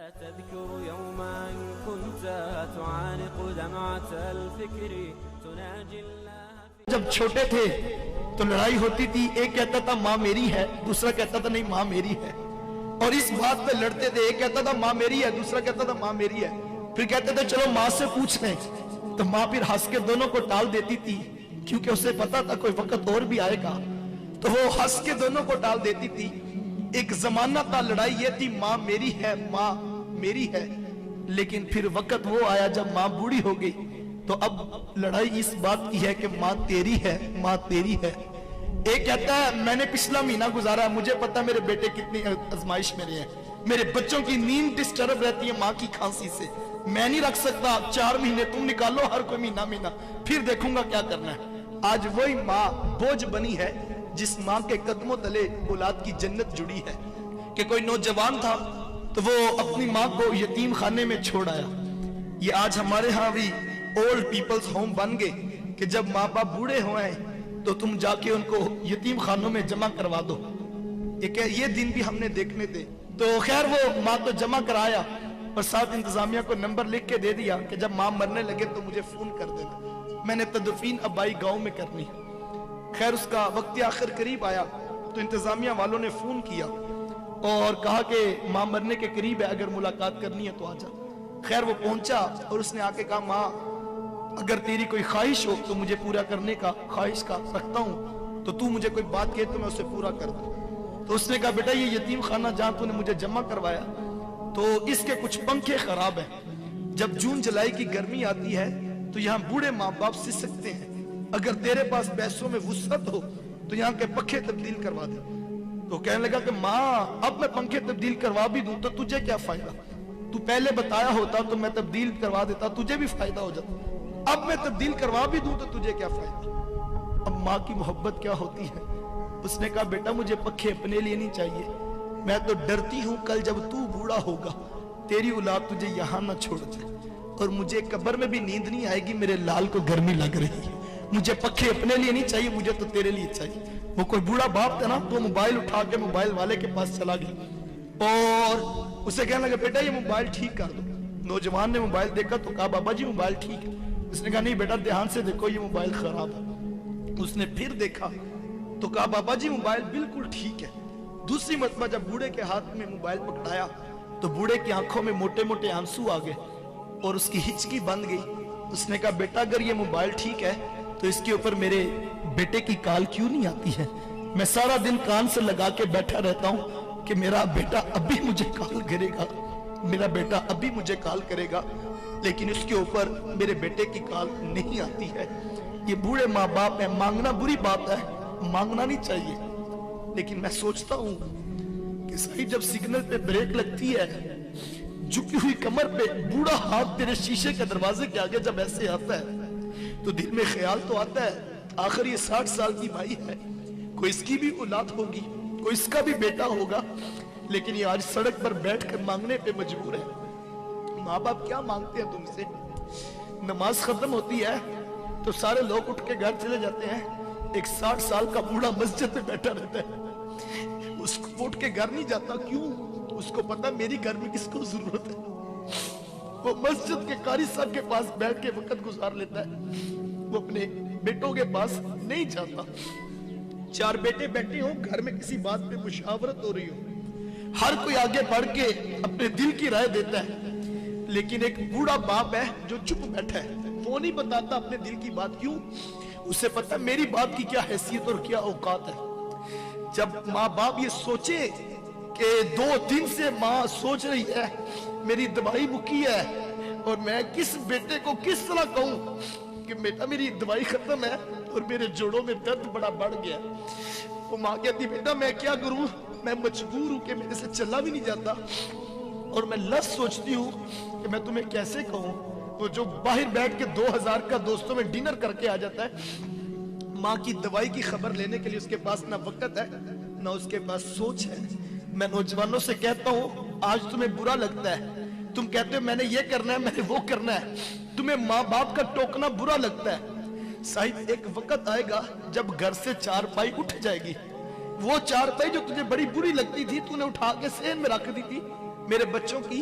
تذكر يوما كنت تعانق دمعة الفكر تناجي الله. جب چھوٹے تھے تو لڑائی ہوتی تھی، ایک کہتا تھا ماں میری ہے، دوسرا کہتا تھا نہیں ماں میری ہے، اور اس بات پہ لڑتے تھے. ایک کہتا تھا ماں میری ہے، دوسرا کہتا تھا ماں میری ہے. پھر کہتے تھے چلو ماں سے پوچھ لیں، تو ماں پھر ہنس کے دونوں کو ٹال دیتی تھی، کیونکہ اسے پتا تھا کوئی وقت اور بھی آئے گا، تو وہ ہنس کے دونوں کو ٹال دیتی تھی. ایک زمانہ تھا لڑائی یہ تھی ماں میری ہے، ماں میری ہے. لیکن پھر وقت وہ آیا جب ماں بوڑھی ہو گئی، تو اب لڑائی اس بات کی ہے کہ ماں تیری ہے، ماں تیری ہے. ایک کہتا ہے میں نے پچھلا مہینہ گزارا، مجھے پتا میرے بیٹے کتنی آزمائش میں رہے ہیں، میرے بچوں کی نیند ڈسٹرب رہتی ہے ماں کی کھانسی سے، میں نہیں رکھ سکتا، 4 مہینے تم نکالو، ہر کوئی مہینہ پھر دیکھوں گا کیا کرنا ہے. آج وہی ماں بوجھ بنی ہے جس ماں کے قدموں تلے اولاد کی جنت جڑی ہے. کہ کوئی نوجوان تھا تو وہ اپنی ماں کو یتیم خانے میں چھوڑ آیا. یہ آج ہمارے ہاں بھی اولڈ پیپلز ہوم بن گئے کہ جب ماں باپ بوڑھے ہوئے تو تم جا کے ان کو یتیم خانوں میں جمع کروا دو. یہ دن بھی ہم نے دیکھنے تھے. تو خیر وہ ماں تو جمع کرایا اور ساتھ انتظامیہ کو نمبر لکھ کے دے دیا کہ جب ماں مرنے لگے تو مجھے فون کر دینا، میں نے تدفین ابائی گاؤں میں کرنی. خیر اس کا وقت آخر قریب آیا تو انتظامیہ والوں نے فون کیا اور کہا کہ ماں مرنے کے قریب ہے، اگر ملاقات کرنی ہے تو آ جا. خیر وہ پہنچا اور اس نے آ کے کہا ماں اگر تیری کوئی خواہش ہو تو مجھے پورا کرنے کا خواہش کا رکھتا ہوں، تو تو مجھے کوئی بات کہے تو میں اسے پورا کر دوں. تو اس نے کہا بیٹا یہ یتیم خانہ جہاں تو نے مجھے جمع کروایا تو اس کے کچھ پنکھے خراب ہیں، جب جون جولائی کی گرمی آتی ہے تو یہاں بوڑھے ماں باپ سی سکتے ہیں، اگر تیرے پاس پیسوں میں وسعت ہو تو یہاں کے پنکھے تبدیل کروا دے. تو کہنے لگا کہ ماں اب میں پنکھے تبدیل کروا بھی دوں تو تجھے کیا فائدہ، تو پہلے بتایا ہوتا تو میں تبدیل کروا دیتا، تجھے بھی فائدہ ہو جاتا، اب میں تبدیل کروا بھی دوں تو تجھے کیا فائدہ. اب ماں کی محبت کیا ہوتی ہے. اس نے کہا بیٹا مجھے پنکھے اپنے لیے نہیں چاہیے، میں تو ڈرتی ہوں کل جب تو بوڑھا ہوگا تیری اولاد تجھے یہاں نہ چھوڑ جائے، اور مجھے قبر میں بھی نیند نہیں آئے گی، میرے لال کو گرمی لگ رہی ہے، مجھے پنکھے اپنے لیے نہیں چاہیے، مجھے تو تیرے لیے چاہیے. وہ کوئی بوڑھا باپ تھا نا، تو موبائل اٹھا کے موبائل والے کے پاس چلا گیا اور اسے کہنے لگا بیٹا یہ موبائل ٹھیک کر دو. نوجوان نے موبائل دیکھا تو کہا بابا جی موبائل ٹھیک ہے. اس نے کہا نہیں بیٹا دھیان سے دیکھو یہ موبائل خراب ہے. اس نے پھر دیکھا تو کہا بابا جی موبائل بالکل ٹھیک ہے. دوسری مرتبہ جب بوڑھے کے ہاتھ میں موبائل پکڑایا تو بوڑھے کی آنکھوں میں موٹے موٹے آنسو آ گئے اور اس کی ہچکی بند گئی. اس نے کہا بیٹا اگر یہ موبائل ٹھیک ہے تو اس کے اوپر میرے بیٹے کی کال کیوں نہیں آتی ہے. میں سارا دن کان سے لگا کے بیٹھا رہتا ہوں کہ میرا بیٹا ابھی مجھے کال کرے گا، میرا بیٹا ابھی مجھے کال کرے گا، لیکن اس کے اوپر میرے بیٹے کی کال نہیں آتی ہے. یہ بوڑھے ماں باپ ہیں، مانگنا بری بات ہے، مانگنا نہیں چاہیے، لیکن میں سوچتا ہوں کہ صحیح جب سگنل پہ بریک لگتی ہے، جھکی ہوئی کمر پہ بوڑھا ہاتھ تیرے شیشے کے دروازے کے آگے جب ایسے آتا ہے تو دل میں خیال تو آتا ہے آخر یہ 60 سال کی بھائی ہے، کوئی اس کی بھی اولاد ہوگی، کوئی اس کا بھی بیٹا ہوگا، لیکن یہ آج سڑک پر بیٹھ کر مانگنے پہ مجبور ہے. ماں باپ کیا مانگتے ہیں تم سے؟ نماز ختم ہوتی ہے تو سارے لوگ اٹھ کے گھر چلے جاتے ہیں، ایک 60 سال کا بوڑھا مسجد میں بیٹھا رہتا ہے، اس کو اٹھ کے گھر نہیں جاتا. کیوں؟ اس کو پتا میری گھر میں کس کو ضرورت ہے. وہ مسجد کے قاری صاحب کے پاس بیٹھ کے وقت گزار لیتا ہے، وہ اپنے بیٹوں کے پاس نہیں جاتا. 4 بیٹے بیٹھے ہوں گھر میں کسی بات پہ مشاورت ہو رہی ہو، ہر کوئی آگے بڑھ کے اپنے دل کی رائے دیتا ہے، لیکن ایک بوڑھا باپ ہے جو چپ بیٹھا ہے، وہ نہیں بتاتا اپنے دل کی بات. کیوں؟ اسے پتا میری بات کی کیا حیثیت اور کیا اوقات ہے. جب ماں باپ یہ سوچے کہ 2 دن سے ماں سوچ رہی ہے میری دوائی مکی ہے اور میں کس بیٹے کو کس طرح کہوں کہ بیٹا میری دوائی ختم ہے اور میرے جوڑوں میں درد بڑا بڑھ گیا، وہ ماں کہتی بیٹا میں کیا کروں، میں مجبور ہوں کہ میرے سے چلا بھی نہیں جاتا اور میں لفظ سوچتی ہوں کہ میں تمہیں کیسے کہوں. وہ جو باہر بیٹھ کے 2000 کا دوستوں میں ڈنر کر کے آ جاتا ہے، ماں کی دوائی کی خبر لینے کے لیے اس کے پاس نہ وقت ہے نہ اس کے پاس سوچ ہے. میں نوجوانوں سے کہتا ہوں آج تمہیں برا لگتا ہے، تم کہتے ہو میں نے یہ کرنا ہے، میں نے وہ کرنا ہے، تمہیں ماں باپ کا ٹوکنا برا لگتا ہے. صاحب ایک وقت آئے گا جب گھر سے 4 پائی اٹھ جائے گی، وہ 4 پائی جو تجھے بڑی بری لگتی تھی تو نے اٹھا کے سین میں رکھ دی تھی، میرے بچوں کی